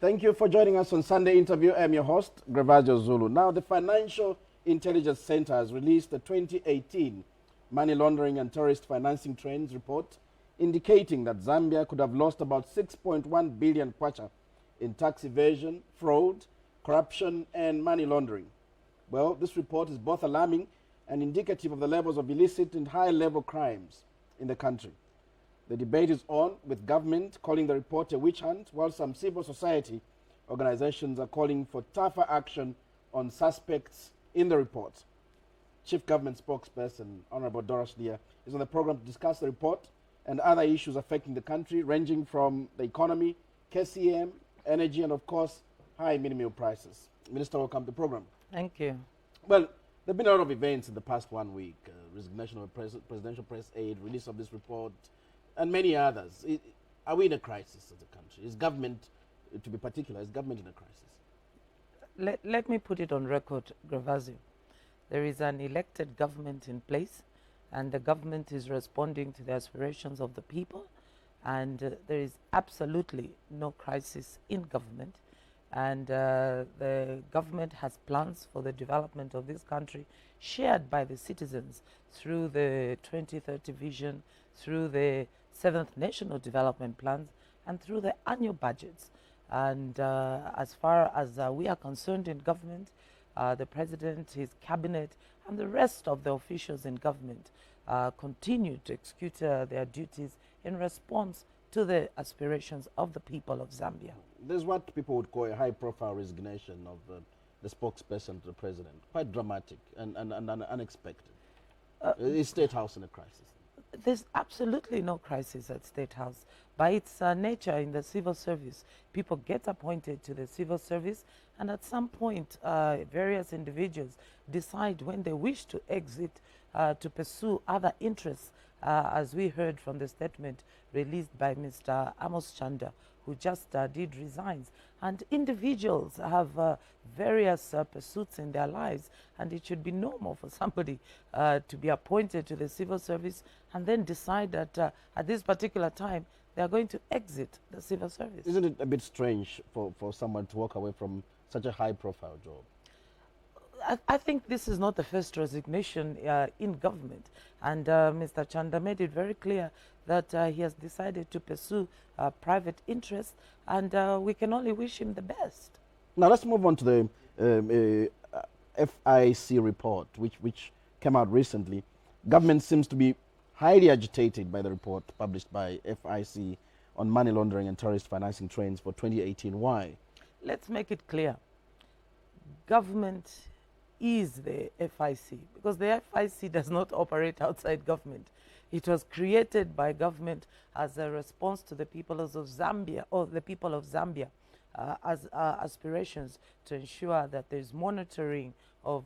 Thank you for joining us on Sunday Interview. I'm your host, Gravajo Zulu. Now, the Financial Intelligence Center has released the 2018 Money Laundering and Terrorist Financing Trends report, indicating that Zambia could have lost about 6.1 billion kwacha in tax evasion, fraud, corruption, and money laundering. Well, this report is both alarming and indicative of the levels of illicit and high-level crimes in the country. The debate is on, with government calling the report a witch hunt, while some civil society organizations are calling for tougher action on suspects in the report. Chief Government Spokesperson, Honorable Dora Siliya, is on the program to discuss the report and other issues affecting the country, ranging from the economy, KCM, energy, and of course, high minimum prices. Minister, welcome to the program. Thank you. Well, there have been a lot of events in the past 1 week. Resignation of a presidential press aide, release of this report, and many others. Are we in a crisis as a country? Is government, to be particular, is government in a crisis? Let me put it on record, Gravazi. There is an elected government in place, and the government is responding to the aspirations of the people, and there is absolutely no crisis in government. And the government has plans for the development of this country shared by the citizens through the 2030 vision, through the 7th National Development Plans, and through the annual budgets. And as far as we are concerned in government, the President, his cabinet, and the rest of the officials in government continue to execute their duties in response to the aspirations of the people of Zambia. There's what people would call a high-profile resignation of the spokesperson to the President. Quite dramatic and unexpected. Is State House in a crisis? There's absolutely no crisis at State House. By its nature in the civil service, people get appointed to the civil service, and at some point, various individuals decide when they wish to exit to pursue other interests, as we heard from the statement released by Mr. Amos Chanda, who just did resigns. And individuals have various pursuits in their lives, and it should be normal for somebody to be appointed to the civil service and then decide that at this particular time they are going to exit the civil service. Isn't it a bit strange for someone to walk away from such a high-profile job? I think this is not the first resignation in government, and Mr. Chanda made it very clear that he has decided to pursue private interests, and we can only wish him the best. Now let's move on to the FIC report, which came out recently. Government seems to be highly agitated by the report published by FIC on money laundering and terrorist financing trends for 2018. Why? Let's make it clear. Government is the FIC, because the FIC does not operate outside government. It was created by government as a response to the people of Zambia, or the people of Zambia, as aspirations to ensure that there is monitoring of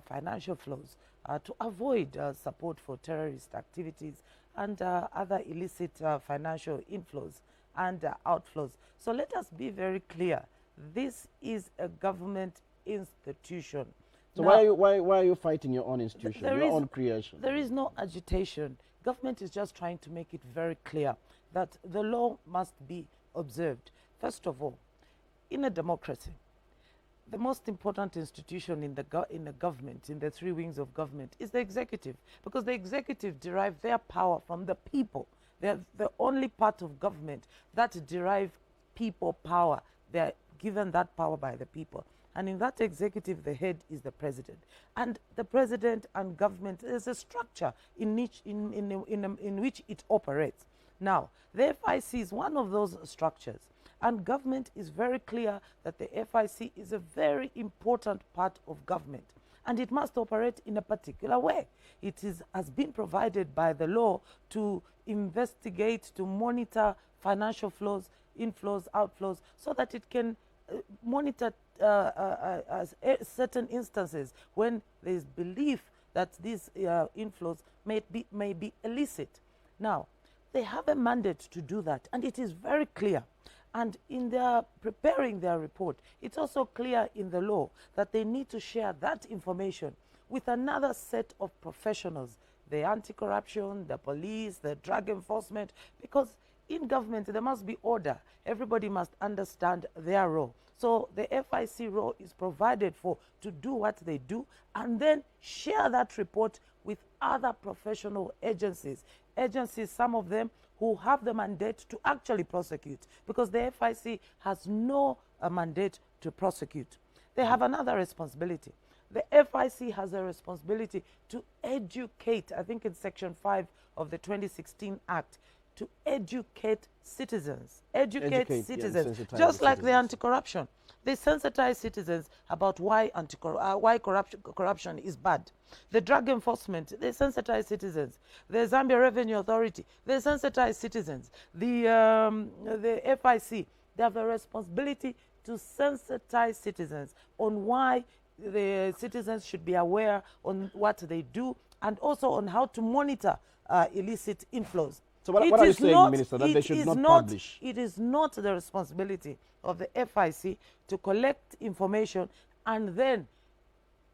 financial flows to avoid support for terrorist activities and other illicit financial inflows and outflows. So let us be very clear. This is a government institution. So now, why are you fighting your own institution, your own creation? There is no agitation. Government is just trying to make it very clear that the law must be observed. First of all, in a democracy, the most important institution in the government, in the three wings of government, is the executive, because the executive derive their power from the people. They're the only part of government that derive people power. They're given that power by the people. And in that executive, the head is the president. And the president and government is a structure in which it operates. Now, the FIC is one of those structures. And government is very clear that the FIC is a very important part of government. And it must operate in a particular way. It has been provided by the law to investigate, to monitor financial flows, inflows, outflows, so that it can monitor certain instances when there is belief that these inflows may be illicit. Now, they have a mandate to do that, and it is very clear. And in their preparing their report, it's also clear in the law that they need to share that information with another set of professionals, the anti-corruption, the police, the drug enforcement, because in government, there must be order. Everybody must understand their role. So the FIC role is provided for to do what they do and then share that report with other professional agencies. Agencies, some of them who have the mandate to actually prosecute, because the FIC has no mandate to prosecute. They have another responsibility. The FIC has a responsibility to educate, I think in Section 5 of the 2016 Act, to educate citizens. Educate citizens, just like the anti-corruption. They sensitize citizens about why corruption is bad. The drug enforcement, they sensitize citizens. The Zambia Revenue Authority, they sensitize citizens. The FIC, they have a responsibility to sensitize citizens on why the citizens should be aware on what they do and also on how to monitor illicit inflows. So what are you saying, Minister, that they should not publish? It is not the responsibility of the FIC to collect information and then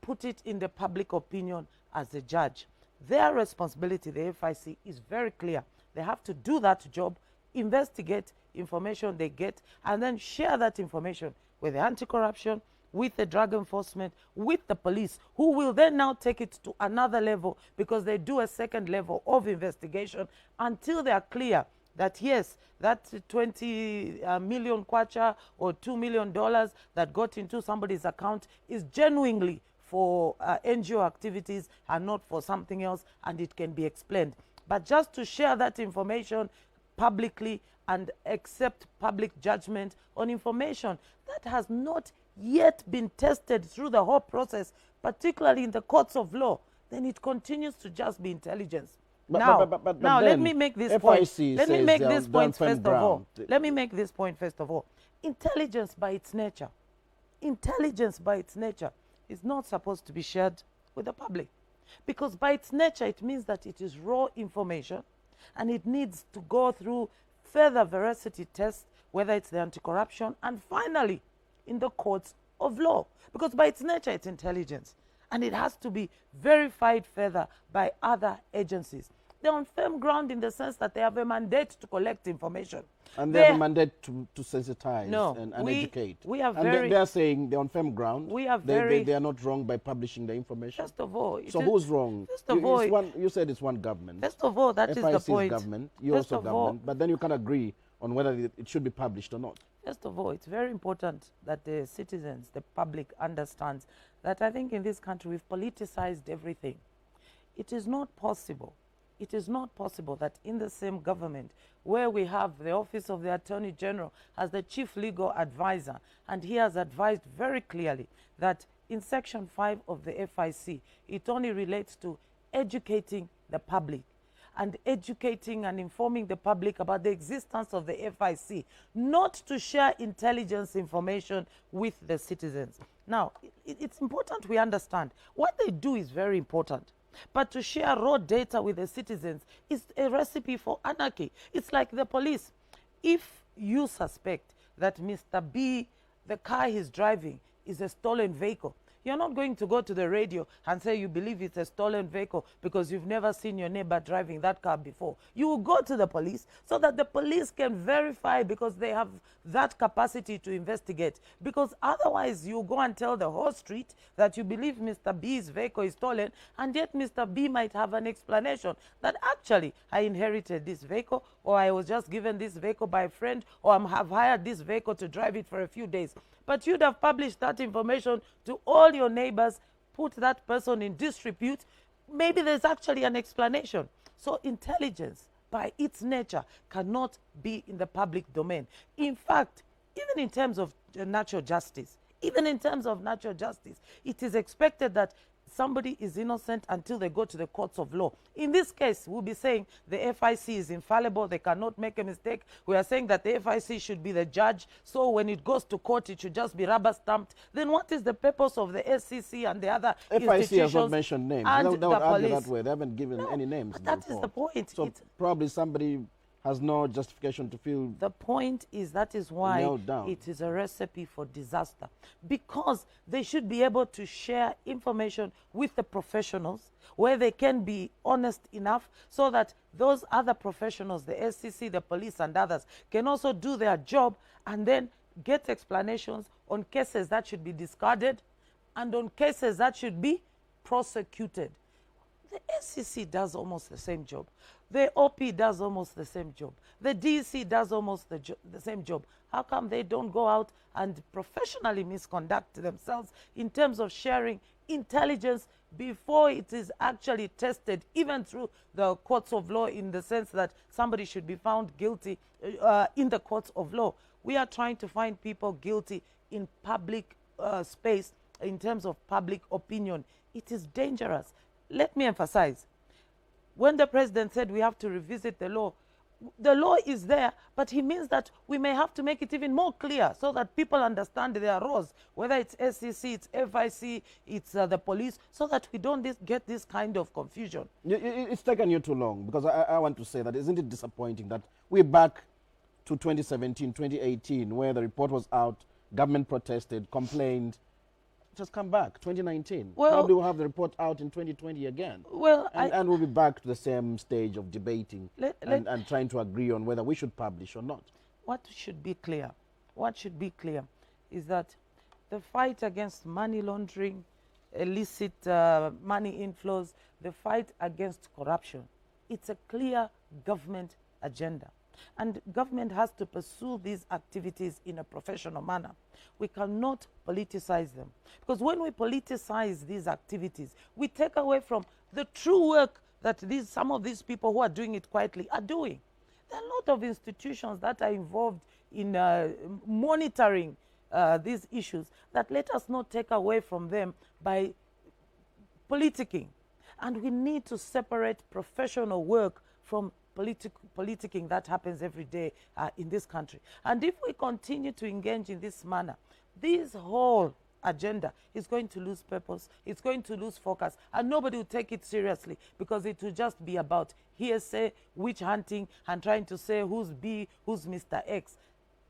put it in the public opinion as a judge. Their responsibility, the FIC, is very clear. They have to do that job, investigate information they get, and then share that information with the anti-corruption, with the drug enforcement, with the police, who will then now take it to another level because they do a second level of investigation until they are clear that yes, that 20 million kwacha or $2 million that got into somebody's account is genuinely for NGO activities and not for something else, and it can be explained. But just to share that information publicly and accept public judgment on information that has not yet been tested through the whole process, particularly in the courts of law, then it continues to just be intelligence. Now, let me make this point. Let me make this point first of all. Let me make this point first of all. Intelligence by its nature is not supposed to be shared with the public, because by its nature it means that it is raw information and it needs to go through further veracity tests, whether it's the anti-corruption and finally in the courts of law, because by its nature it's intelligence and it has to be verified further by other agencies. They're on firm ground in the sense that they have a mandate to collect information. And they have a mandate to sensitize and educate. We are and they're saying they're on firm ground. We are they are not wrong by publishing the information. First of all, so who's wrong? First of all, you said it's one government. First of all, that is the point. Government. You also government. But then you can agree on whether it should be published or not. First of all, it's very important that the citizens, the public, understands that I think in this country we've politicized everything. It is not possible. It is not possible that in the same government where we have the Office of the Attorney General as the chief legal advisor, and he has advised very clearly that in Section 5 of the FIC, it only relates to educating the public and educating and informing the public about the existence of the FIC, not to share intelligence information with the citizens. Now, it's important we understand what they do is very important. But to share raw data with the citizens is a recipe for anarchy. It's like the police. If you suspect that Mr. B, the car he's driving, is a stolen vehicle, you're not going to go to the radio and say you believe it's a stolen vehicle because you've never seen your neighbor driving that car before. You will go to the police so that the police can verify, because they have that capacity to investigate. Because otherwise you go and tell the whole street that you believe Mr. B's vehicle is stolen, and yet Mr. B might have an explanation that actually I inherited this vehicle, or I was just given this vehicle by a friend, or I have hired this vehicle to drive it for a few days. But you'd have published that information to all your neighbors, put that person in disrepute. Maybe there's actually an explanation. So intelligence, by its nature, cannot be in the public domain. In fact, even in terms of natural justice, it is expected that somebody is innocent until they go to the courts of law. In this case, we'll be saying the FIC is infallible, they cannot make a mistake. We are saying that the FIC should be the judge, so when it goes to court, it should just be rubber stamped. Then what is the purpose of the SCC and the other institutions? FIC has not mentioned names. And they would argue police. that way. They haven't given any names. But that is the point. So probably somebody has no justification to feel. The point is that is why nailed down. it is a recipe for disaster, because they should be able to share information with the professionals where they can be honest enough so that those other professionals, the SCC, the police and others, can also do their job and then get explanations on cases that should be discarded and on cases that should be prosecuted. The SCC does almost the same job. The OP does almost the same job. The DC does almost the same job. How come they don't go out and professionally misconduct themselves in terms of sharing intelligence before it is actually tested, even through the courts of law, in the sense that somebody should be found guilty in the courts of law? We are trying to find people guilty in public space, in terms of public opinion. It is dangerous. Let me emphasize, when the president said we have to revisit the law is there, but he means that we may have to make it even more clear so that people understand their roles, whether it's SCC, it's FIC, it's the police, so that we don't get this kind of confusion. It's taken you too long, because I want to say that isn't it disappointing that we're back to 2017, 2018, where the report was out, government protested, complained, just come back, 2019. Well, probably we'll have the report out in 2020 again. Well, and we'll be back to the same stage of debating and trying to agree on whether we should publish or not. What should be clear is that the fight against money laundering, illicit money inflows, the fight against corruption, it's a clear government agenda. And government has to pursue these activities in a professional manner. We cannot politicize them. Because when we politicize these activities, we take away from the true work that some of these people who are doing it quietly are doing. There are a lot of institutions that are involved in monitoring these issues, that let us not take away from them by politicking. And we need to separate professional work from politicking that happens every day in this country. And if we continue to engage in this manner, this whole agenda is going to lose purpose, it's going to lose focus, and nobody will take it seriously, because it will just be about hearsay, witch hunting, and trying to say who's B, who's Mr. X.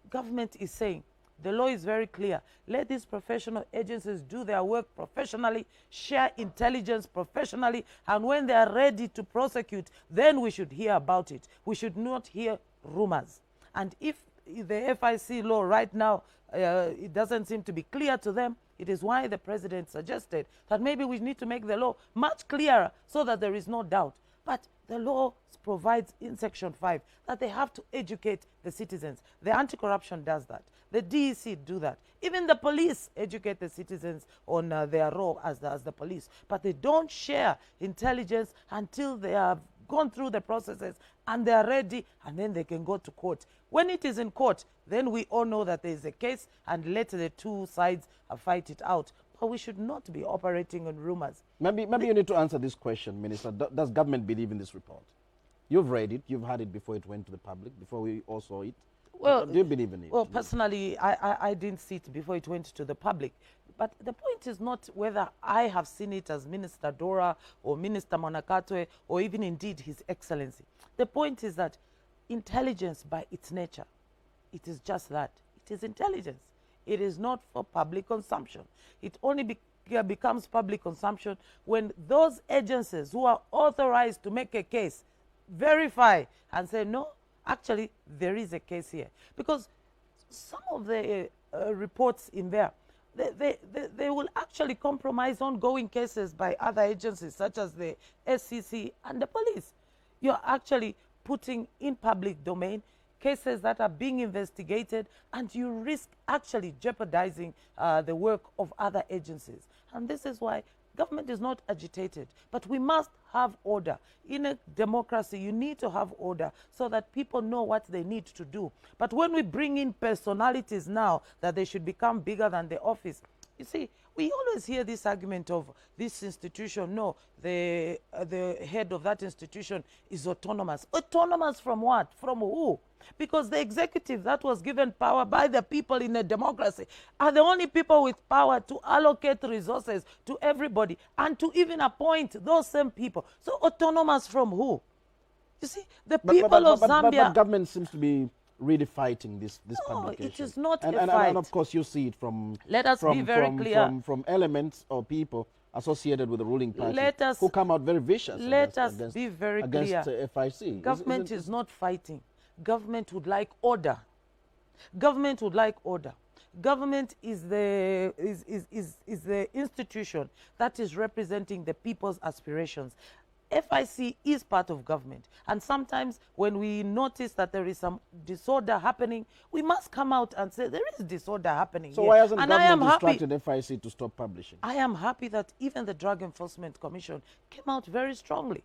Government is saying, the law is very clear. Let these professional agencies do their work professionally, share intelligence professionally, and when they are ready to prosecute, then we should hear about it. We should not hear rumors. And if the FIC law right now, it doesn't seem to be clear to them, it is why the president suggested that maybe we need to make the law much clearer so that there is no doubt. But the law provides in Section 5 that they have to educate the citizens. The anti-corruption does that. The DEC do that. Even the police educate the citizens on their role as the police. But they don't share intelligence until they have gone through the processes and they are ready, and then they can go to court. When it is in court, then we all know that there is a case, and let the two sides fight it out. But we should not be operating on rumors. Maybe you need to answer this question, Minister. Does government believe in this report? You've read it. You've had it before it went to the public, before we all saw it. Well, do you believe in it? Well, personally, I didn't see it before it went to the public. But the point is not whether I have seen it as Minister Dora or Minister Monakatwe or even indeed His Excellency. The point is that intelligence by its nature, it is just that. It is intelligence. It is not for public consumption. It only becomes public consumption when those agencies who are authorized to make a case verify and say, no, actually, there is a case here. Because some of the reports in there, they will actually compromise ongoing cases by other agencies, such as the SCC and the police. You're actually putting in public domain cases that are being investigated, and you risk actually jeopardizing the work of other agencies. And this is why government is not agitated, but we must have order. In a democracy, you need to have order so that people know what they need to do. But when we bring in personalities now that they should become bigger than the office, you see, we always hear this argument of this institution, no, the head of that institution is autonomous. Autonomous from what? From who? Because the executive that was given power by the people in a democracy are the only people with power to allocate resources to everybody and to even appoint those same people. So autonomous from who? You see, the people of Zambia... But government seems to be really fighting this No, publication. it is not a and, fight. And of course you see it from... Let us be very clear. From elements or people associated with the ruling party who come out very vicious against FIC. Government is not fighting. Government would like order. Government would like order. Government is the institution that is representing the people's aspirations. FIC is part of government, and sometimes when we notice that there is some disorder happening, we must come out and say there is disorder happening. So why hasn't government instructed FIC to stop publishing? I am happy that even the Drug Enforcement Commission came out very strongly,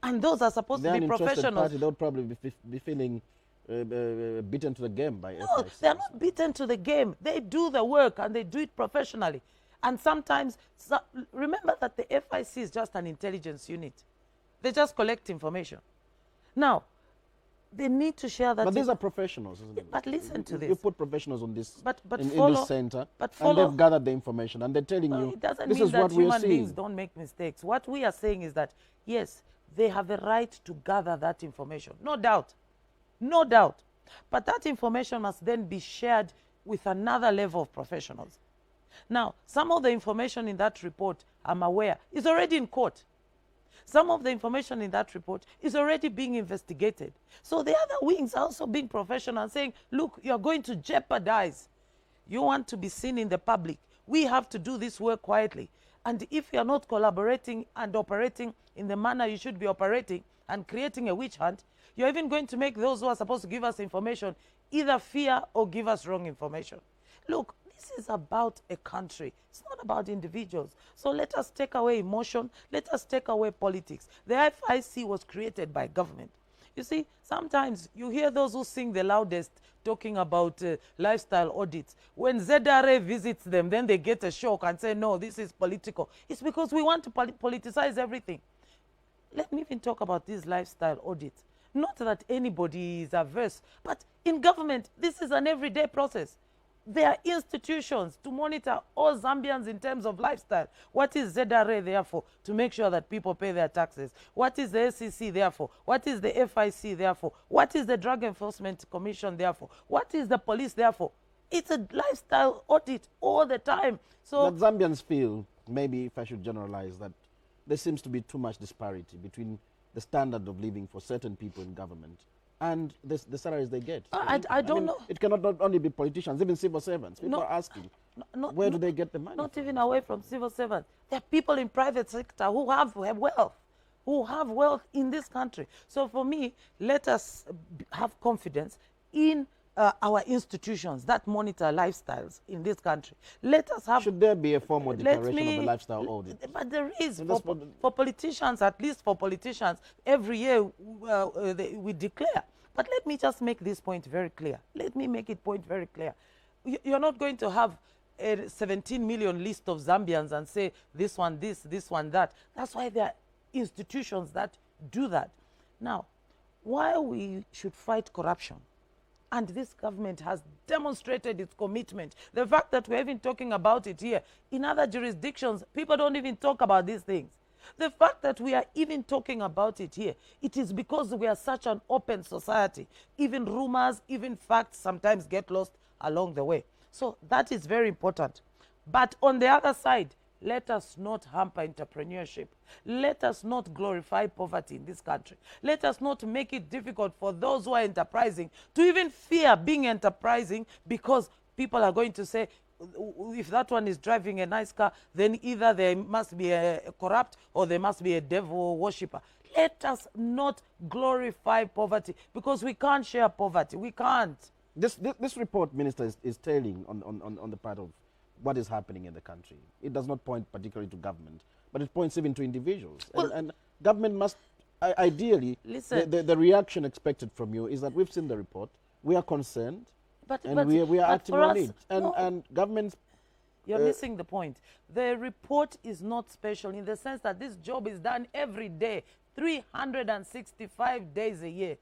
and those are supposed to be professionals. Party, they would probably be feeling beaten to the game by FIC. No, they are not beaten to the game. They do the work and they do it professionally. And sometimes, remember that the FIC is just an intelligence unit. They just collect information. Now, they need to share that. But these are professionals, isn't it? But listen to this. You put professionals on this in this center, and they've gathered the information, and they're telling you it doesn't this mean is that what we're human seeing. beings don't make mistakes. What we are saying is that, yes, they have the right to gather that information. No doubt. No doubt. But that information must then be shared with another level of professionals. Now, some of the information in that report, I'm aware, is already in court. Some of the information in that report is already being investigated. So the other wings are also being professional and saying, look, you're going to jeopardize. You want to be seen in the public. We have to do this work quietly. And if you're not collaborating and operating in the manner you should be operating and creating a witch hunt, you're even going to make those who are supposed to give us information either fear or give us wrong information. Look, this is about a country. It's not about individuals. So let us take away emotion. Let us take away politics. The FIC was created by government. You see, sometimes you hear those who sing the loudest talking about lifestyle audits. When ZRA visits them, then they get a shock and say, no, this is political. It's because we want to politicize everything. Let me even talk about these lifestyle audits. Not that anybody is averse, but in government, this is an everyday process. There are institutions to monitor all Zambians in terms of lifestyle. What is ZRA there for? To make sure that people pay their taxes. What is the SEC there for? What is the FIC there for? What is the Drug Enforcement Commission there for? What is the police there for? It's a lifestyle audit all the time. So but Zambians feel, maybe if I should generalize, that there seems to be too much disparity between the standard of living for certain people in government and the salaries they get. I don't know. It cannot not only be politicians, even civil servants. People are asking, where do they get the money? Not even away from civil servants. There are people in private sector who have wealth in this country. So for me, let us have confidence in our institutions that monitor lifestyles in this country. Let us have... Should there be a formal declaration of a lifestyle audit? But there is. For politicians, at least for politicians, every year we declare. But let me just make this point very clear. Let me make it point very clear. You're not going to have a 17 million list of Zambians and say this one this one that. That's why there are institutions that do that. Now, while we should fight corruption, and this government has demonstrated its commitment. The fact that we're even talking about it here, in other jurisdictions, people don't even talk about these things. The fact that we are even talking about it here, it is because we are such an open society. Even rumors, even facts sometimes get lost along the way. So that is very important. But on the other side, let us not hamper entrepreneurship. Let us not glorify poverty in this country. Let us not make it difficult for those who are enterprising to even fear being enterprising, because people are going to say, if that one is driving a nice car, then either they must be a corrupt or they must be a devil worshipper. Let us not glorify poverty, because we can't share poverty. We can't. This report, Minister, is telling on the part of what is happening in the country. It does not point particularly to government, but it points even to individuals. Well, and government must, ideally, the reaction expected from you is that we've seen the report, we are concerned, and we are acting on it. And governments... You're missing the point. The report is not special in the sense that this job is done every day, 365 days a year.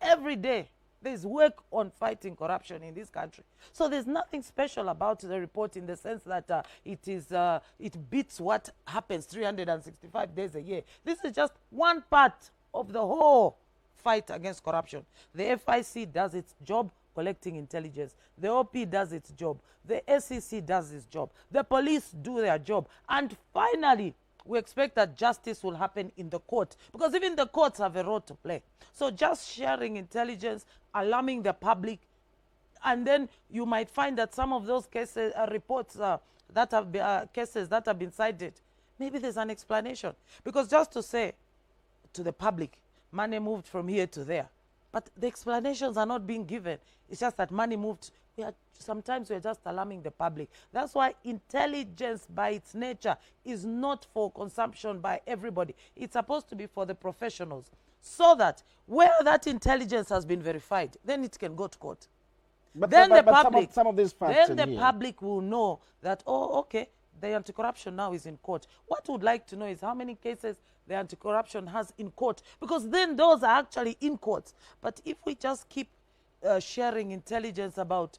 Every day. There's work on fighting corruption in this country. So there's nothing special about the report in the sense that it beats what happens 365 days a year. This is just one part of the whole fight against corruption. The FIC does its job collecting intelligence. The OP does its job. The SEC does its job. The police do their job. And finally, we expect that justice will happen in the court, because even the courts have a role to play. So just sharing intelligence, alarming the public, and then you might find that some of those cases, reports that have cases that have been cited, maybe there's an explanation. Because just to say to the public, money moved from here to there, but the explanations are not being given. It's just that money moved. Sometimes we're just alarming the public. That's why intelligence by its nature is not for consumption by everybody. It's supposed to be for the professionals, so that where that intelligence has been verified, then it can go to court. But then but the public, some of these facts then the public will know that, oh, okay, the anti-corruption now is in court. What we'd like to know is how many cases the anti-corruption has in court, because then those are actually in court. But if we just keep sharing intelligence about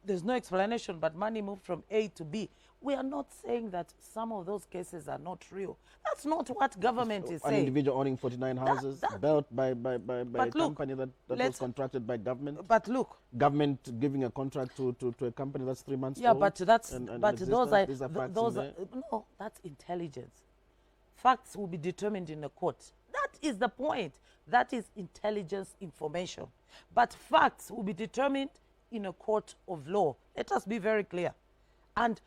there's no explanation, but money moved from A to B, we are not saying that some of those cases are not real. That's not what government is saying. An individual owning 49 houses built by a company that was contracted by government. But look, government giving a contract to a company that's 3 months old. Yeah, but that's those are no, that's intelligence. Facts will be determined in the court. That is the point. That is intelligence information. But facts will be determined in a court of law. Let us be very clear. And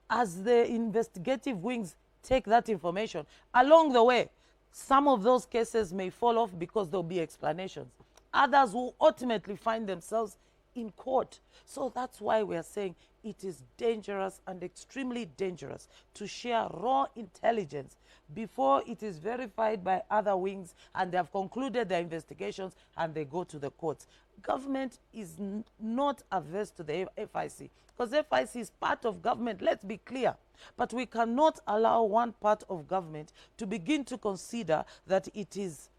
as the investigative wings take that information, along the way, some of those cases may fall off because there'll be explanations. Others will ultimately find themselves in court. So that's why we are saying it is dangerous and extremely dangerous to share raw intelligence before it is verified by other wings and they have concluded their investigations and they go to the courts. Government is not averse to the FIC, because FIC is part of government, let's be clear. But we cannot allow one part of government to begin to consider that it is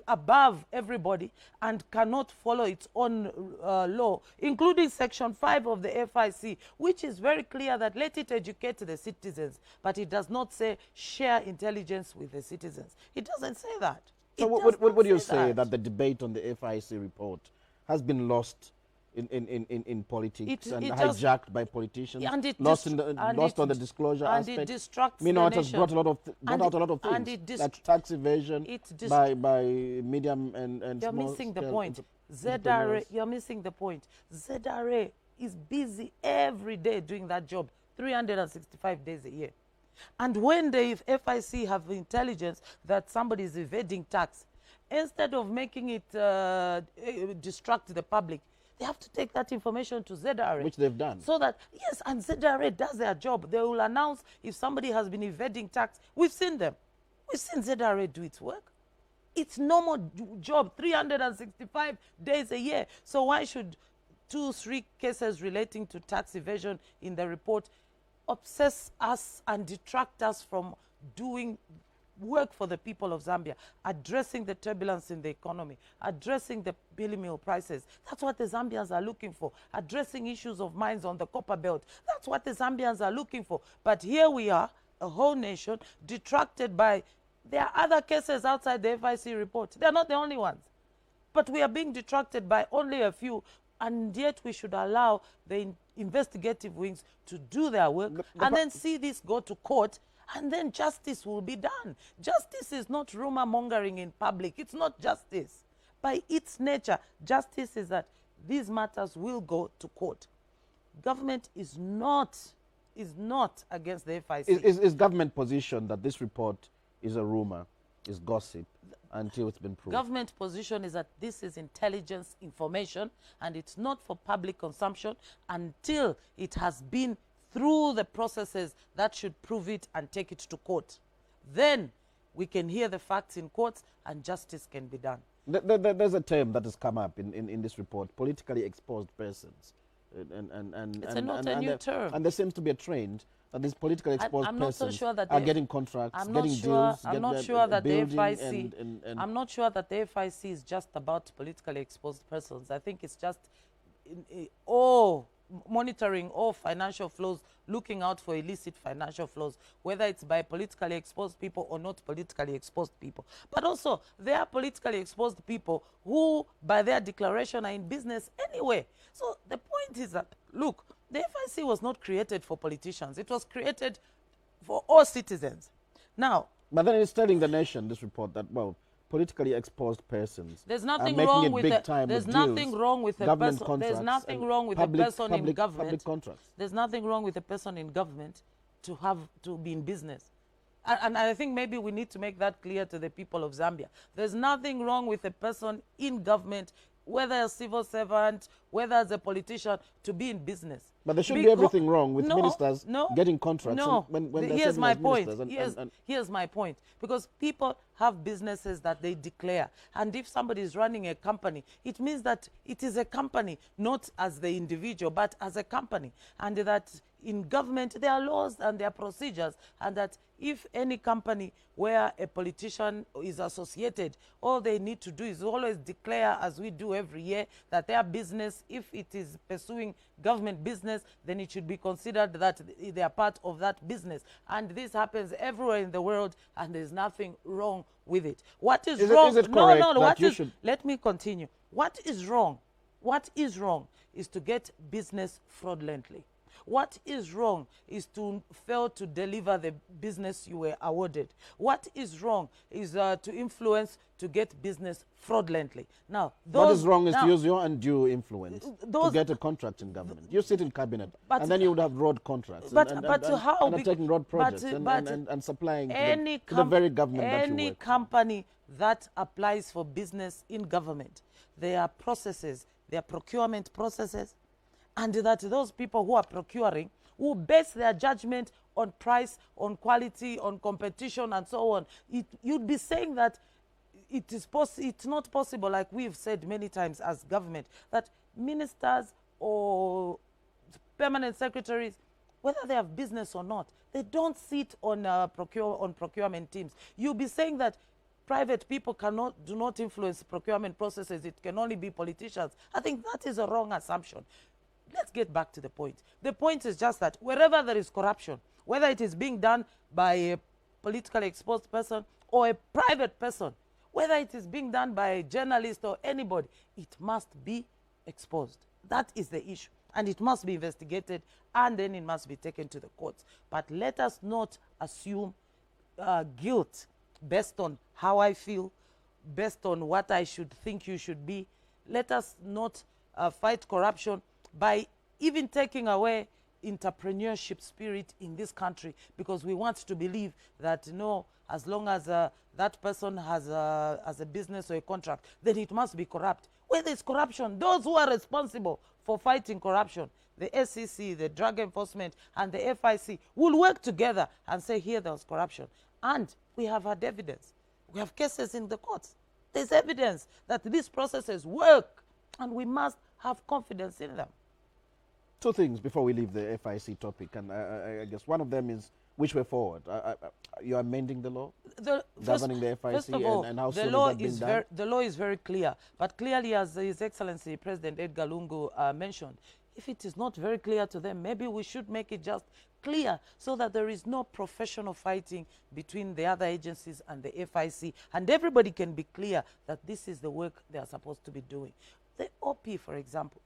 above everybody and cannot follow its own law, including Section 5 of the FIC, which is very clear that let it educate the citizens, but it does not say share intelligence with the citizens. It doesn't say that. So what would you say that the debate on the FIC report has been lost in politics and hijacked by politicians, lost on the disclosure aspect? It distracts the nation. It has brought a lot of things, like tax evasion by medium and you're small missing the scale point. ZRA, you're missing the point. ZRA is busy every day doing that job, 365 days a year. And when the FIC have intelligence that somebody is evading tax, instead of making it distract the public, they have to take that information to ZRA. Which they've done. So that, yes, and ZRA does their job. They will announce if somebody has been evading tax. We've seen them. We've seen ZRA do its work. It's normal job, 365 days a year. So why should 2-3 cases relating to tax evasion in the report obsess us and detract us from doing work for the people of Zambia, addressing the turbulence in the economy, addressing the billy meal prices? That's what the Zambians are looking for. Addressing issues of mines on the copper belt. That's what the Zambians are looking for. But here we are, a whole nation, detracted by, there are other cases outside the FIC report. They're not the only ones. But we are being detracted by only a few, and yet we should allow the investigative wings to do their work and then see this go to court, and then justice will be done. Justice is not rumor mongering in public. It's not justice. By its nature, justice is that these matters will go to court. Government is not against the FIC. Is government position that this report is a rumor, is gossip, until it's been proved? Government position is that this is intelligence information and it's not for public consumption until it has been through the processes that should prove it and take it to court. Then we can hear the facts in courts and justice can be done. There's a term that has come up in this report, politically exposed persons. It's not a new term. And there seems to be a trend that these politically exposed I'm not persons so sure that are getting contracts, getting deals. I'm not sure that the FIC. I'm not sure that the FIC is just about politically exposed persons. I think it's just all monitoring all financial flows, looking out for illicit financial flows, whether it's by politically exposed people or not politically exposed people. But also, there are politically exposed people who, by their declaration, are in business anyway. So the point is that, look, the FIC was not created for politicians. It was created for all citizens. Now, but then it's telling the nation, this report, that, well, politically exposed persons there's nothing are wrong making it with big time there's with nothing deals, wrong with a government person. contracts There's nothing and wrong with a public- person in government. public contracts. There's nothing wrong with a person in government to be in business. And I think maybe we need to make that clear to the people of Zambia. There's nothing wrong with a person in government, whether a civil servant, whether as a politician, to be in business. But there should be everything wrong with No, ministers no, getting contracts no. when they're Here's serving my as point. ministers. And Here's my point. Because people have businesses that they declare. And if somebody is running a company, it means that it is a company, not as the individual, but as a company. And that in government, there are laws and there are procedures. And that if any company where a politician is associated, all they need to do is always declare, as we do every year, that their business, if it is pursuing government business, then it should be considered that they are part of that business. And this happens everywhere in the world, and there's nothing wrong with it. What is wrong? Is it correct no, that what you is, should... Let me continue. What is wrong? What is wrong is to get business fraudulently. What is wrong is to fail to deliver the business you were awarded. What is wrong is to influence to get business fraudulently. Now, what is wrong is to use your undue influence to get a contract in government. You sit in cabinet, and then you would have road contracts and taking road projects and supplying to the very government that you work. Any company that applies for business in government, there are processes, there are procurement processes, and that those people who are procuring will base their judgment on price, on quality, on competition, and so on. You'd be saying that it's not possible, like we've said many times as government, that ministers or permanent secretaries, whether they have business or not, they don't sit on procurement teams. You'll be saying that private people do not influence procurement processes. It can only be politicians. I think that is a wrong assumption. Let's get back to the point. The point is just that wherever there is corruption, whether it is being done by a politically exposed person or a private person, whether it is being done by a journalist or anybody, it must be exposed. That is the issue. And it must be investigated, and then it must be taken to the courts. But let us not assume guilt based on how I feel, based on what I should think you should be. Let us not fight corruption by even taking away entrepreneurship spirit in this country, because we want to believe that, no, as long as that person has a business or a contract, then it must be corrupt. Where there's corruption, those who are responsible for fighting corruption, the SEC, the Drug Enforcement, and the FIC, will work together and say, here there was corruption. And we have had evidence. We have cases in the courts. There's evidence that these processes work, and we must have confidence in them. Two things before we leave the FIC topic, and I guess one of them is which way forward. You're amending the law governing the FIC, first of all, and how soon is that being done? The law is very clear, but clearly, as His Excellency President Edgar Lungu mentioned, if it is not very clear to them, maybe we should make it just clear so that there is no professional fighting between the other agencies and the FIC, and everybody can be clear that this is the work they are supposed to be doing. The OP, for example,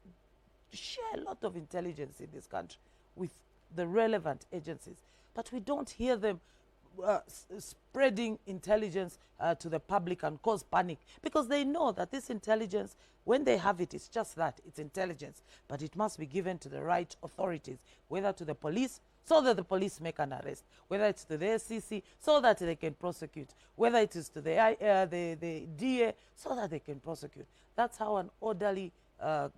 share a lot of intelligence in this country with the relevant agencies, but we don't hear them spreading intelligence to the public and cause panic, because they know that this intelligence, when they have it, it's just that, it's intelligence, but it must be given to the right authorities, whether to the police, so that the police make an arrest, whether it's to the SEC, so that they can prosecute, whether it is to the DA, so that they can prosecute. That's how an orderly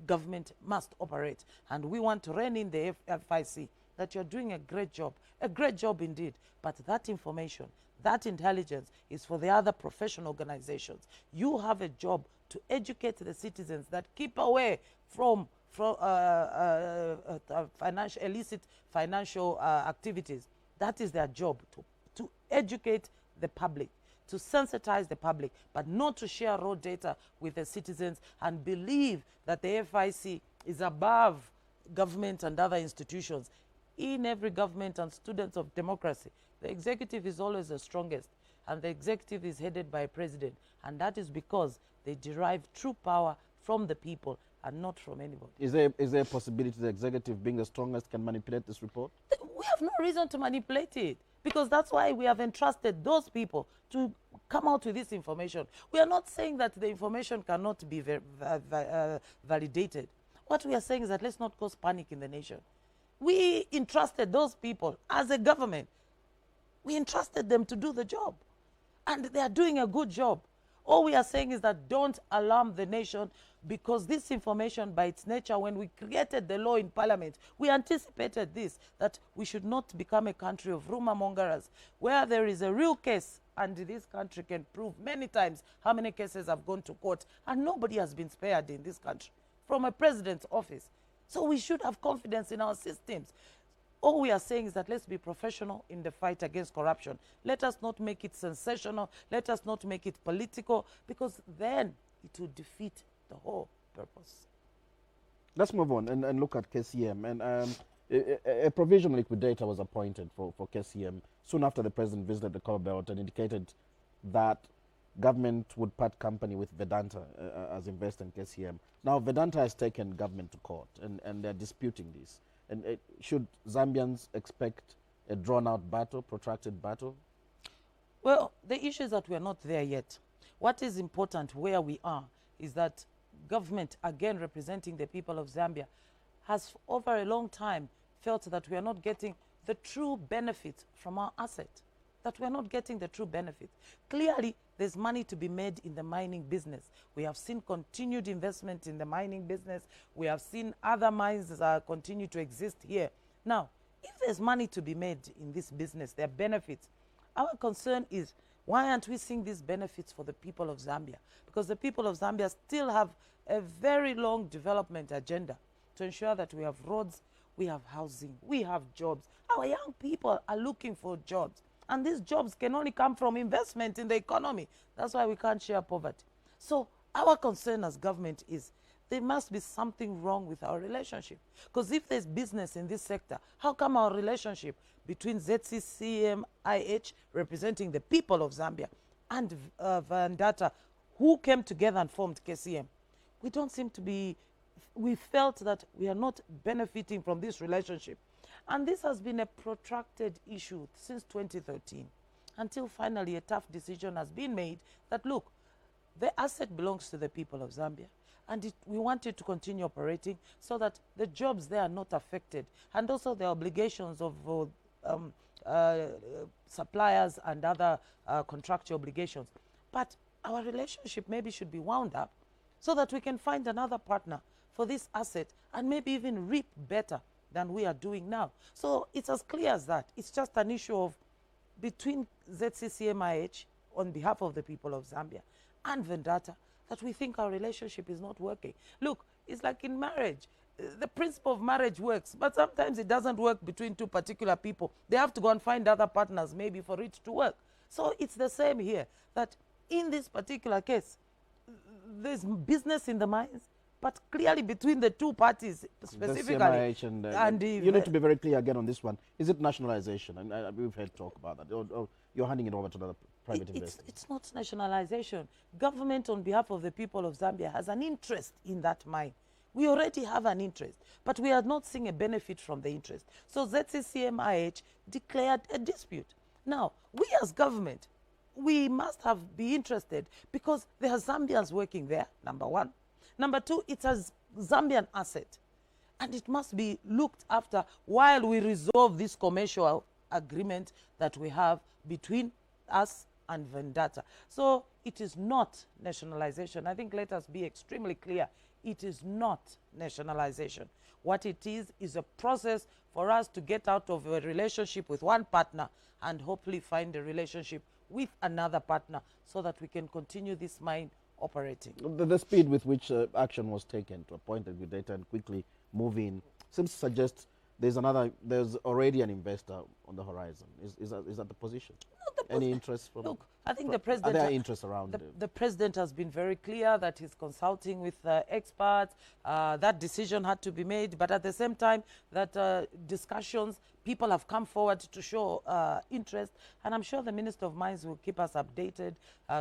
government must operate. And we want to rein in the FIC, that you're doing a great job indeed. But that information, that intelligence is for the other professional organizations. You have a job to educate the citizens that keep away from illicit financial activities. That is their job, to educate the public, to sensitize the public, but not to share raw data with the citizens and believe that the FIC is above government and other institutions. In every government and students of democracy, the executive is always the strongest, and the executive is headed by a president, and that is because they derive true power from the people and not from anybody. Is there a possibility the executive, being the strongest, can manipulate this report? We have no reason to manipulate it, because that's why we have entrusted those people to come out with this information. We are not saying that the information cannot be validated. What we are saying is that let's not cause panic in the nation. We entrusted those people as a government. We entrusted them to do the job, and they are doing a good job. All we are saying is that don't alarm the nation, because this information, by its nature, when we created the law in Parliament, we anticipated this, that we should not become a country of rumor mongers, where there is a real case, and this country can prove many times how many cases have gone to court, and nobody has been spared in this country from a president's office. So we should have confidence in our systems. All we are saying is that let's be professional in the fight against corruption. Let us not make it sensational. Let us not make it political, because then it will defeat the whole purpose. Let's move on and look at KCM. And a provisional liquidator was appointed for KCM soon after the president visited the Commonwealth and indicated that government would part company with Vedanta as investor in KCM. Now, Vedanta has taken government to court, and they're disputing this. And should Zambians expect a drawn-out battle, protracted battle? Well, the issue is that we're not there yet. What is important where we are is that government, again representing the people of Zambia, has over a long time felt that we are not getting the true benefit from our asset, that we're not getting the true benefit. Clearly, there's money to be made in the mining business. We have seen continued investment in the mining business. We have seen other mines continue to exist here. Now, if there's money to be made in this business, there are benefits. Our concern is, why aren't we seeing these benefits for the people of Zambia? Because the people of Zambia still have a very long development agenda to ensure that we have roads, we have housing, we have jobs. Our young people are looking for jobs. And these jobs can only come from investment in the economy. That's why we can't share poverty. So our concern as government is there must be something wrong with our relationship. Because if there's business in this sector, how come our relationship between ZCCMIH, representing the people of Zambia, and Vendata, who came together and formed KCM, we don't seem to be, we felt that we are not benefiting from this relationship. And this has been a protracted issue since 2013, until finally a tough decision has been made that, look, the asset belongs to the people of Zambia, and we want it to continue operating so that the jobs there are not affected, and also the obligations of suppliers and other contractual obligations. But our relationship maybe should be wound up so that we can find another partner for this asset and maybe even reap better than we are doing now. So it's as clear as that. It's just an issue of between ZCCMIH on behalf of the people of Zambia and Vendata that we think our relationship is not working. Look, it's like in marriage. The principle of marriage works, but sometimes it doesn't work between two particular people. They have to go and find other partners maybe for it to work. So it's the same here, that in this particular case, there's business in the mines, but clearly between the two parties, specifically. And you need to be very clear again on this one. Is it nationalization? And we've heard talk about that. Or you're handing it over to another private investor. It's not nationalization. Government on behalf of the people of Zambia has an interest in that mine. We already have an interest, but we are not seeing a benefit from the interest. So ZCCMIH declared a dispute. Now, we as government, we must be interested because there are Zambians working there, number one. Number two, it's a Zambian asset, and it must be looked after while we resolve this commercial agreement that we have between us and Vendata. So it is not nationalization. I think let us be extremely clear. It is not nationalization. What it is a process for us to get out of a relationship with one partner and hopefully find a relationship with another partner so that we can continue this mine operating. The speed with which action was taken to appoint a liquidator and quickly move in seems to suggest there's already an investor on the horizon. Is that the position? Any interest from? Look, I think the president... Are there interests around the president has been very clear that he's consulting with experts. That decision had to be made, but at the same time, that discussions, people have come forward to show interest, and I'm sure the Minister of Mines will keep us updated.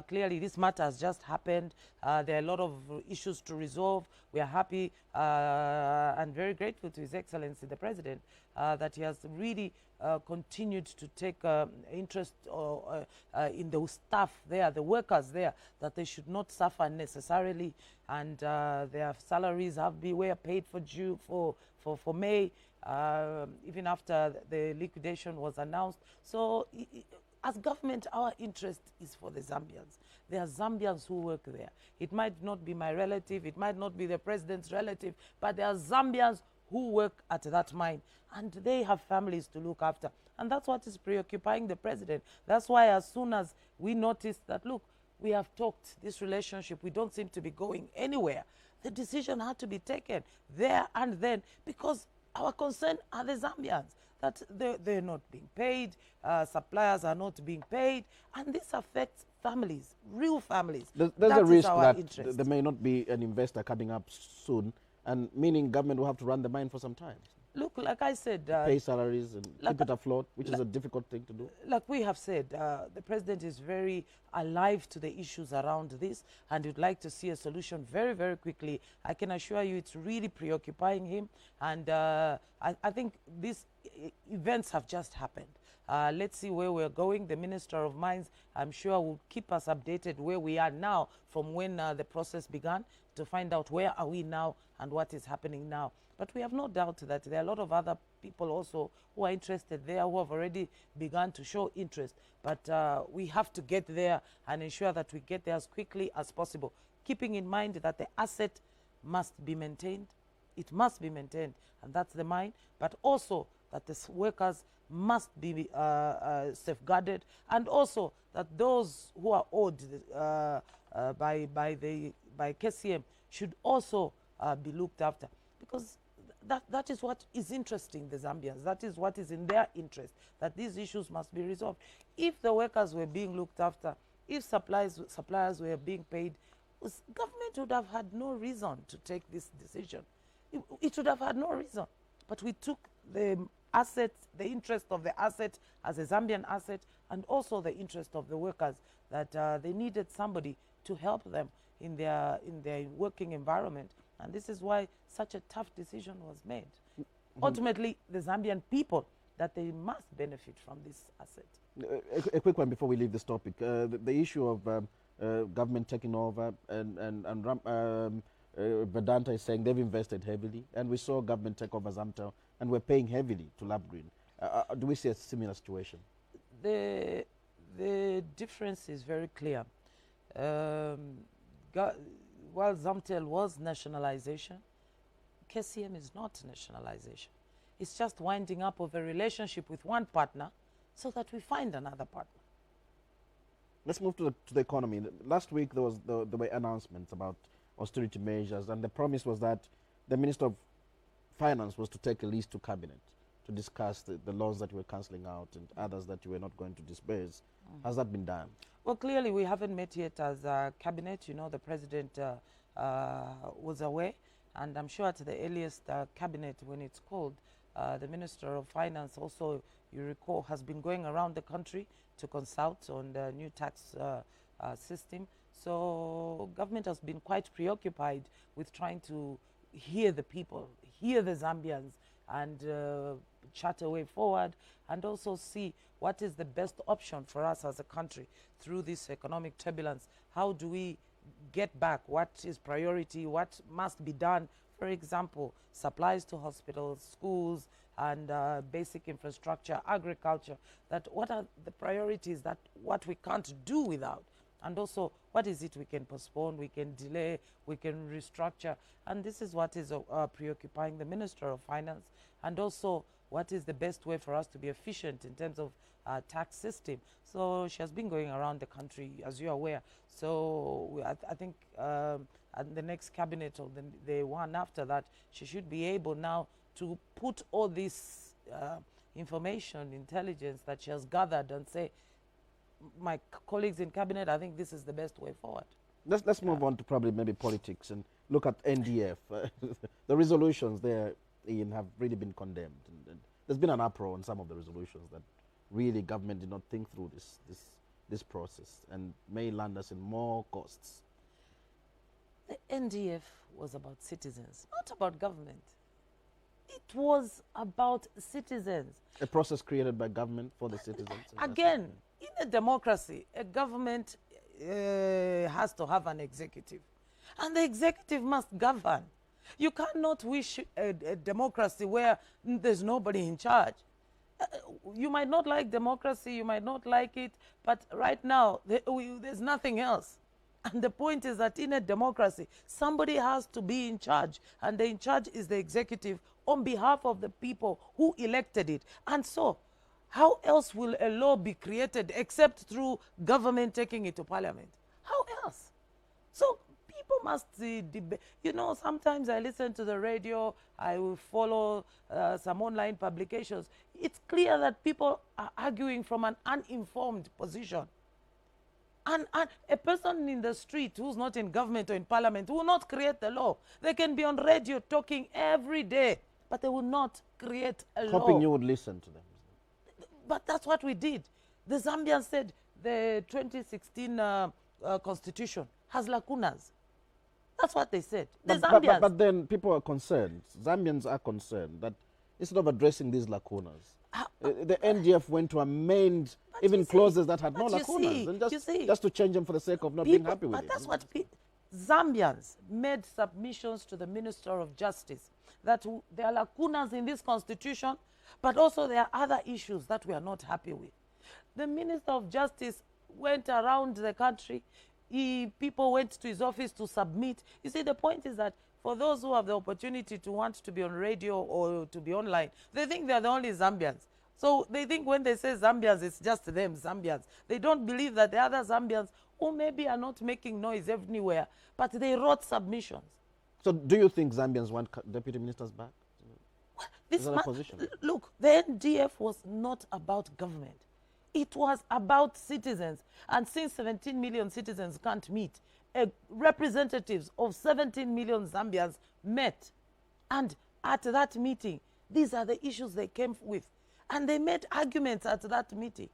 Clearly, this matter has just happened. There are a lot of issues to resolve. We are happy and very grateful to His Excellency, the President, that he has really continued to take interest in the staff there, the workers there, that they should not suffer necessarily, and their salaries were paid for May, even after the liquidation was announced. So as government, our interest is for the Zambians. There are Zambians who work there. It might not be my relative, it might not be the president's relative, but there are Zambians who work at that mine, and they have families to look after. And that's what is preoccupying the president. That's why as soon as we noticed that, look, we have talked this relationship, we don't seem to be going anywhere, the decision had to be taken there and then, because our concern are the Zambians, that they're not being paid, suppliers are not being paid, and this affects families, real families. There's a risk that there may not be an investor coming up soon, and meaning government will have to run the mine for some time. Look, like I said... pay salaries and keep it afloat, which is a difficult thing to do. Like we have said, the president is very alive to the issues around this, and would like to see a solution very, very quickly. I can assure you it's really preoccupying him, and I think these events have just happened. Let's see where we're going. The Minister of Mines, I'm sure, will keep us updated where we are now from when the process began, to find out where are we now and what is happening now. But we have no doubt that there are a lot of other people also who are interested there, who have already begun to show interest. But we have to get there and ensure that we get there as quickly as possible, keeping in mind that the asset must be maintained. It must be maintained, and that's the mine, but also that the workers must be safeguarded, and also that those who are owed by KCM should also be looked after, because that is what is interesting the Zambians. That is what is in their interest, that these issues must be resolved. If the workers were being looked after, if suppliers were being paid, government would have had no reason to take this decision. It would have had no reason. But we took the asset, the interest of the asset as a Zambian asset, and also the interest of the workers, that they needed somebody to help them in their working environment. And this is why such a tough decision was made. Ultimately, the Zambian people, that they must benefit from this asset. A quick one before we leave this topic. The issue of government taking over, and Vedanta is saying they've invested heavily, and we saw government take over Zamtel, and we're paying heavily to Lab Green. Do we see a similar situation? The difference is very clear. While Zamtel was nationalization, KCM is not nationalization. It's just winding up of a relationship with one partner so that we find another partner. Let's move to the economy. Last week there were announcements about austerity measures, and the promise was that the Minister of Finance was to take a list to Cabinet to discuss the laws that you were cancelling out and others that you were not going to disperse. Has that been done? Well, clearly we haven't met yet as a Cabinet. You know, the President was away, and I'm sure at the earliest Cabinet, when it's called, the Minister of Finance also, you recall, has been going around the country to consult on the new tax system. So government has been quite preoccupied with trying to hear the people, hear the Zambians, and chart a way forward, and also see what is the best option for us as a country through this economic turbulence. How do we get back? What is priority? What must be done? For example, supplies to hospitals, schools, and basic infrastructure, agriculture. That what are the priorities, that what we can't do without? And also, what is it we can postpone, we can delay, we can restructure? And this is what is preoccupying the Minister of Finance. And also, what is the best way for us to be efficient in terms of tax system? So she has been going around the country, as you're aware. So I think at the next Cabinet, or the one after that, she should be able now to put all this information, intelligence that she has gathered, and say, my colleagues in cabinet, I think this is the best way forward. Let's move on to probably maybe politics and look at NDF. The resolutions there, Ian, have really been condemned. And there's been an uproar on some of the resolutions that really government did not think through this process and may land us in more costs. The NDF was about citizens, not about government. It was about citizens. A process created by government for the citizens. Again, in a democracy, a government has to have an executive. And the executive must govern. You cannot wish a democracy where there's nobody in charge. You might not like democracy, you might not like it, but right now, there's nothing else. And the point is that in a democracy, somebody has to be in charge, and the in charge is the executive on behalf of the people who elected it. And so, how else will a law be created except through government taking it to parliament? How else? So people must debate. You know, sometimes I listen to the radio, I will follow some online publications. It's clear that people are arguing from an uninformed position. And a person in the street who's not in government or in parliament will not create the law. They can be on radio talking every day, but they will not create a law. Hoping you would listen to them. But that's what we did. The Zambians said the 2016 constitution has lacunas. That's what they said. The Zambians. But then people are concerned. Zambians are concerned that instead of addressing these lacunas, the NDF went to amend even clauses that had no lacunas, and just to change them for the sake of not being happy with it. But that's what Zambians made submissions to the Minister of Justice, that there are lacunas in this constitution, but also there are other issues that we are not happy with. The Minister of Justice went around the country. People went to his office to submit. You see, the point is that for those who have the opportunity to want to be on radio or to be online, they think they're the only Zambians. So they think when they say Zambians, it's just them, Zambians. They don't believe that the other Zambians who maybe are not making noise anywhere, but they wrote submissions. So do you think Zambians want deputy ministers back? Is that a position? Look, the NDF was not about government. It was about citizens. And since 17 million citizens can't meet, representatives of 17 million Zambians met. And at that meeting, these are the issues they came with. And they made arguments at that meeting.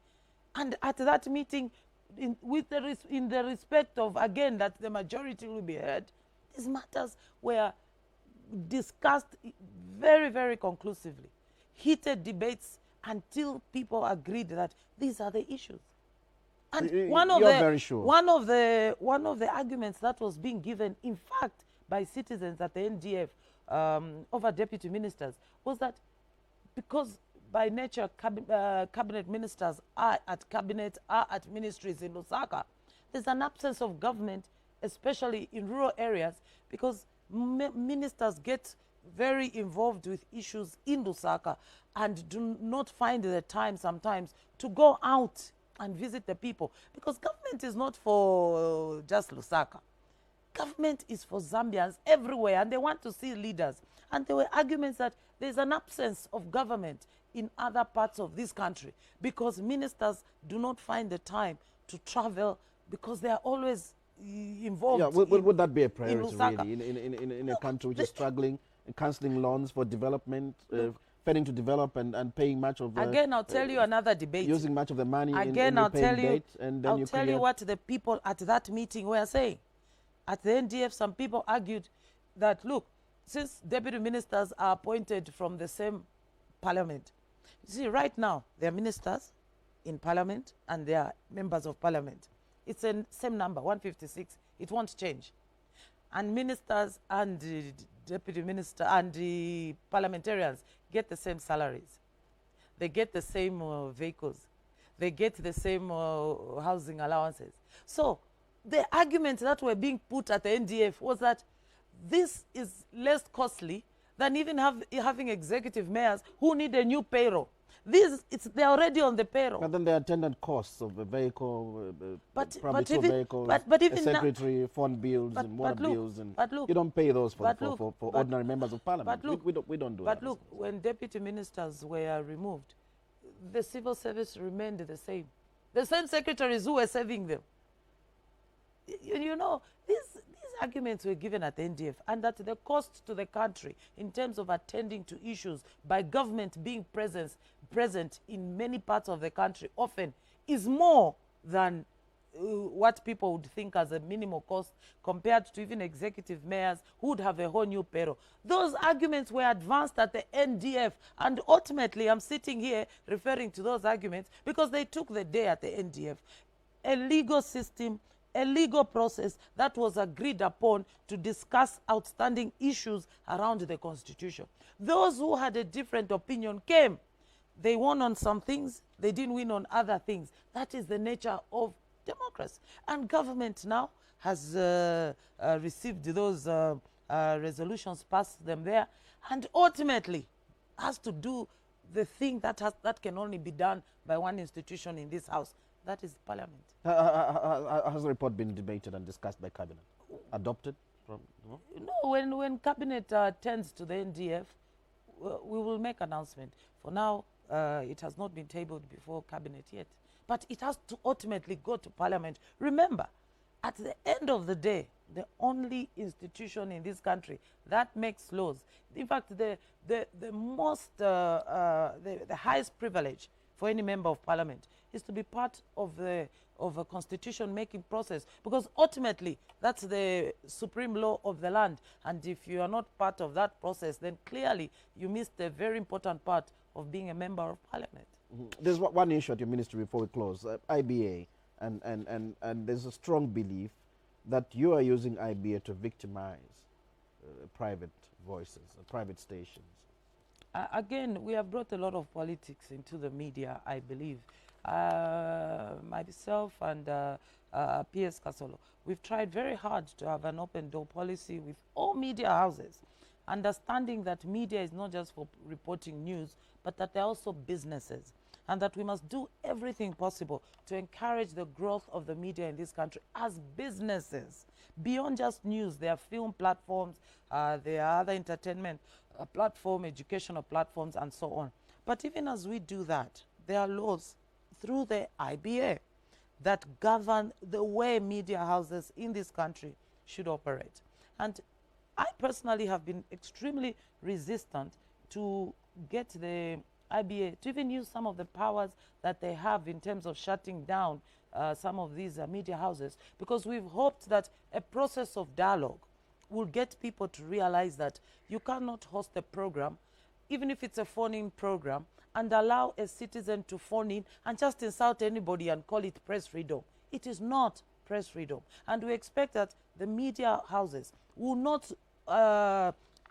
And at that meeting, in the respect of, again, that the majority will be heard, these matters were discussed very, very conclusively. Heated debates until people agreed that these are the issues. And one of the arguments that was being given, in fact, by citizens at the NDF over deputy ministers was that because by nature cabinet ministers are at ministries in Lusaka, there's an absence of government, especially in rural areas, because ministers get very involved with issues in Lusaka and do not find the time sometimes to go out and visit the people, because government is not for just Lusaka. Government is for Zambians everywhere, and they want to see leaders. And there were arguments that there's an absence of government in other parts of this country because ministers do not find the time to travel because they are always involved. Yeah, would that be a priority really in a country which is struggling, cancelling loans for development, failing to develop and paying much of again, I'll tell you another debate. Using much of the money again, in I'll tell you, debt, and then I'll tell you what the people at that meeting were saying. At the NDF, some people argued that, look, since deputy ministers are appointed from the same parliament, you see, right now, they're ministers in parliament and they are members of parliament. It's the same number, 156. It won't change. And ministers and the deputy minister and the parliamentarians get the same salaries. They get the same vehicles. They get the same housing allowances. So the arguments that were being put at the NDF was that this is less costly than even having executive mayors who need a new payroll. They're already on the payroll. But then the attendant costs of a vehicle, probably two vehicles, but a secretary, phone bills, and water bills, and you don't pay those for ordinary members of parliament. We don't do that. But look, when deputy ministers were removed, the civil service remained the same. The same secretaries who were serving them. You know, these arguments were given at the NDF, and that the cost to the country in terms of attending to issues by government being present in many parts of the country often is more than what people would think as a minimal cost compared to even executive mayors who would have a whole new payroll. Those arguments were advanced at the NDF, and ultimately I'm sitting here referring to those arguments because they took the day at the NDF. A legal system, a legal process that was agreed upon to discuss outstanding issues around the Constitution. Those who had a different opinion came. They won on some things, they didn't win on other things. That is the nature of democracy. And government now has received those resolutions, passed them there, and ultimately has to do the thing that can only be done by one institution in this house. That is Parliament. Has the report been debated and discussed by Cabinet? Adopted? No, when Cabinet tends to the NDF, we will make announcement. For now, it has not been tabled before Cabinet yet. But it has to ultimately go to Parliament. Remember, at the end of the day, the only institution in this country that makes laws, in fact, the highest privilege for any member of Parliament is to be part of a constitution-making process, because ultimately that's the supreme law of the land. And if you are not part of that process, then clearly you missed a very important part of being a member of Parliament. There's one issue at your ministry before we close, IBA, and there's a strong belief that you are using IBA to victimize private voices, private stations. Again, we have brought a lot of politics into the media, I believe. Myself and P.S. Kasolo, we've tried very hard to have an open door policy with all media houses, understanding that media is not just for reporting news, but that they're also businesses, and that we must do everything possible to encourage the growth of the media in this country as businesses. Beyond just news, there are film platforms, there are other entertainment platforms, educational platforms, and so on. But even as we do that, there are laws through the IBA that govern the way media houses in this country should operate. And I personally have been extremely resistant to get the IBA to even use some of the powers that they have in terms of shutting down some of these media houses, because we've hoped that a process of dialogue will get people to realize that you cannot host a program, even if it's a phone-in program, and allow a citizen to phone in and just insult anybody and call it press freedom. It is not press freedom. And we expect that the media houses will not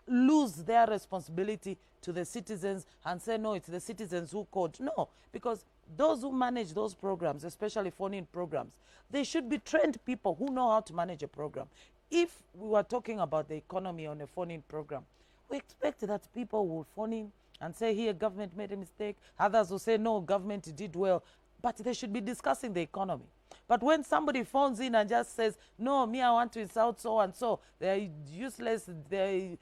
lose their responsibility to the citizens and say, no, it's the citizens who called. No, because those who manage those programs, especially phone-in programs, they should be trained people who know how to manage a program. If we were talking about the economy on a phone-in program, we expect that people will phone in and say, here, government made a mistake. Others will say, no, government did well. But they should be discussing the economy. But when somebody phones in and just says, no, me, I want to insult so-and-so, they're useless, they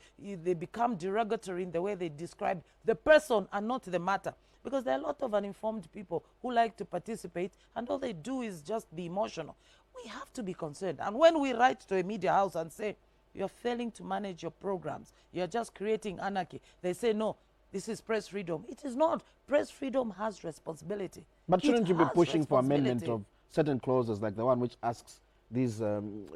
become derogatory in the way they describe the person and not the matter. Because there are a lot of uninformed people who like to participate, and all they do is just be emotional. We have to be concerned. And when we write to a media house and say, you're failing to manage your programs, you're just creating anarchy, they say, no, this is press freedom. It is not. Press freedom has responsibility. But shouldn't you be pushing for amendment of certain clauses, like the one which asks these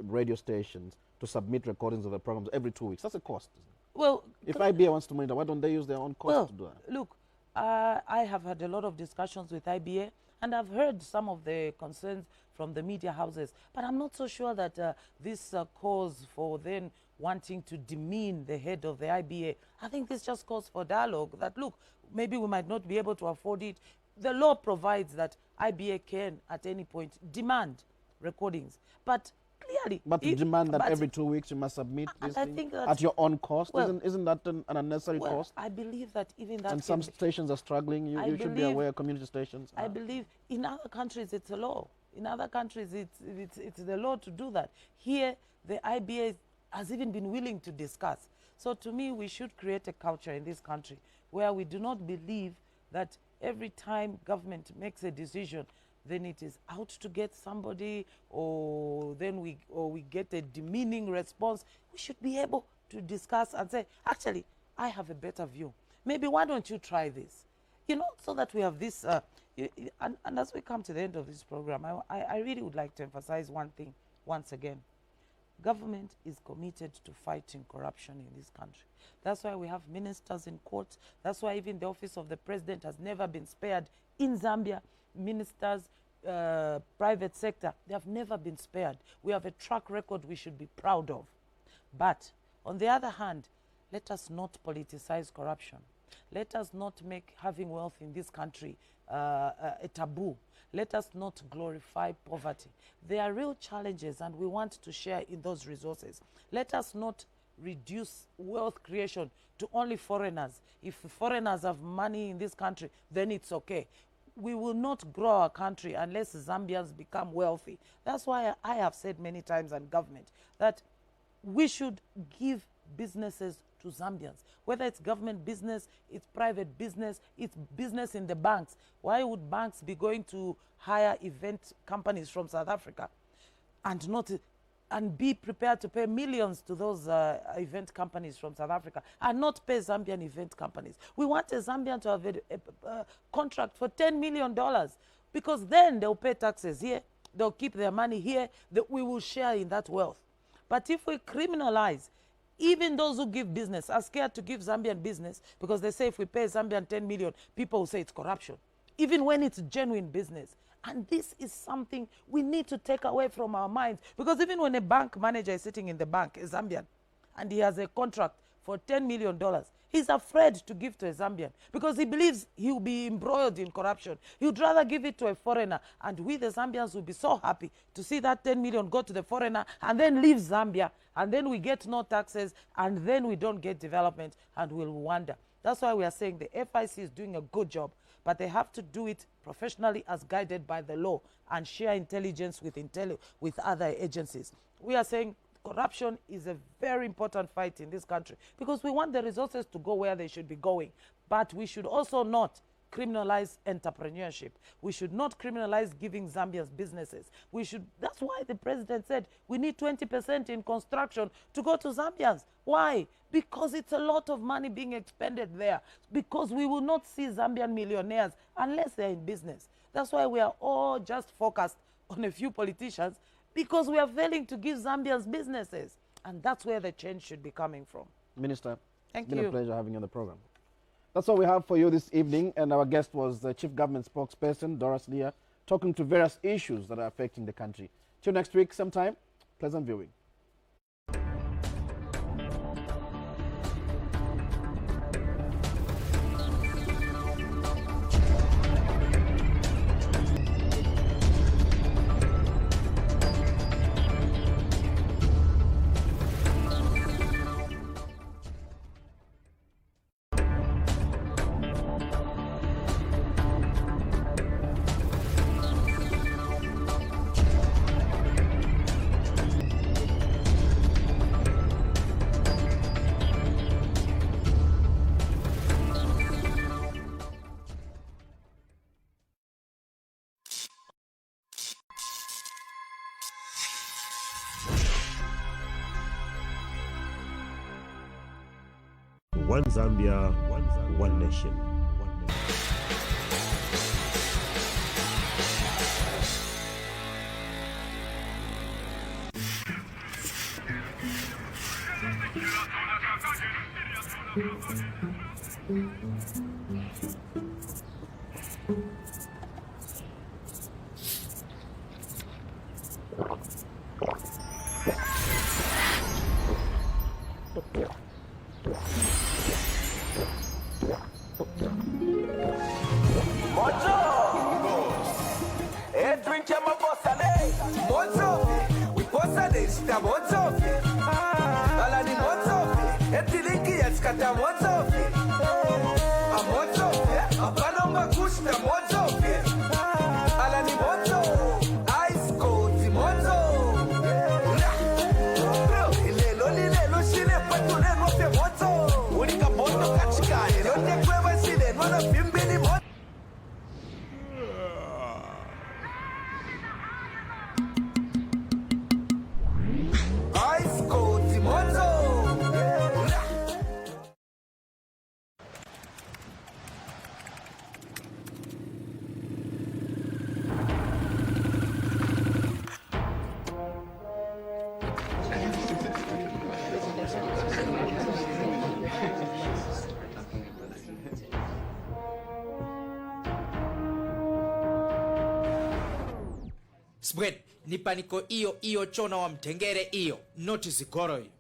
radio stations to submit recordings of the programs every 2 weeks? That's a cost, isn't it? Well, if IBA wants to monitor, why don't they use their own cost to do that? Look, I have had a lot of discussions with IBA, and I've heard some of the concerns from the media houses. But I'm not so sure that this calls for then wanting to demean the head of the IBA. I think this just calls for dialogue, that, look, maybe we might not be able to afford it. The law provides that IBA can, at any point, demand recordings. But clearly... But to demand that every 2 weeks you must submit this thing at your own cost, well, isn't that an unnecessary cost? I believe that even that... And some stations are struggling. You should be aware, community stations. I believe in other countries it's a law. In other countries it's the law to do that. Here, the IBA has even been willing to discuss. So to me, we should create a culture in this country where we do not believe that every time government makes a decision, then it is out to get somebody, or then we get a demeaning response. We should be able to discuss and say, actually, I have a better view. Maybe why don't you try this? You know, so that we have this, and as we come to the end of this program, I really would like to emphasize one thing once again. Government is committed to fighting corruption in this country. That's why we have ministers in court. That's why even the office of the president has never been spared in Zambia. Ministers, private sector, they have never been spared. We have a track record we should be proud of. But on the other hand, let us not politicize corruption. Let us not make having wealth in this country a taboo. Let us not glorify poverty. There are real challenges, and we want to share in those resources. Let us not reduce wealth creation to only foreigners. If foreigners have money in this country, then it's okay. We will not grow our country unless Zambians become wealthy. That's why I have said many times, and government, that we should give businesses to Zambians. Whether it's government business, it's private business, it's business in the banks. Why would banks be going to hire event companies from South Africa and be prepared to pay millions to those event companies from South Africa and not pay Zambian event companies? We want a Zambian to have a contract for $10 million, because then they'll pay taxes here, they'll keep their money here, that we will share in that wealth. But if we criminalize, even those who give business are scared to give Zambian business, because they say if we pay Zambian 10 million, people will say it's corruption, even when it's genuine business. And this is something we need to take away from our minds, because even when a bank manager is sitting in the bank, a Zambian, and he has a contract for $10 million, he's afraid to give to a Zambian because he believes he will be embroiled in corruption. He would rather give it to a foreigner, and we, the Zambians, will be so happy to see that 10 million go to the foreigner and then leave Zambia, and then we get no taxes, and then we don't get development, and we'll wonder. That's why we are saying the FIC is doing a good job, but they have to do it professionally as guided by the law and share intelligence with other agencies. We are saying corruption is a very important fight in this country, because we want the resources to go where they should be going. But we should also not criminalize entrepreneurship. We should not criminalize giving Zambians businesses. That's why the president said we need 20% in construction to go to Zambians. Why? Because it's a lot of money being expended there. Because we will not see Zambian millionaires unless they're in business. That's why we are all just focused on a few politicians, because we are failing to give Zambians businesses. And that's where the change should be coming from. Minister, Thank it's been you. a pleasure having you on the program. That's all we have for you this evening, and our guest was the Chief Government Spokesperson, Dora Siliya, talking to various issues that are affecting the country. Till next week, same time, pleasant viewing. One Zambia, one nation. spread nipaniko iyo chona wa mtengere iyo noti zikoro iyo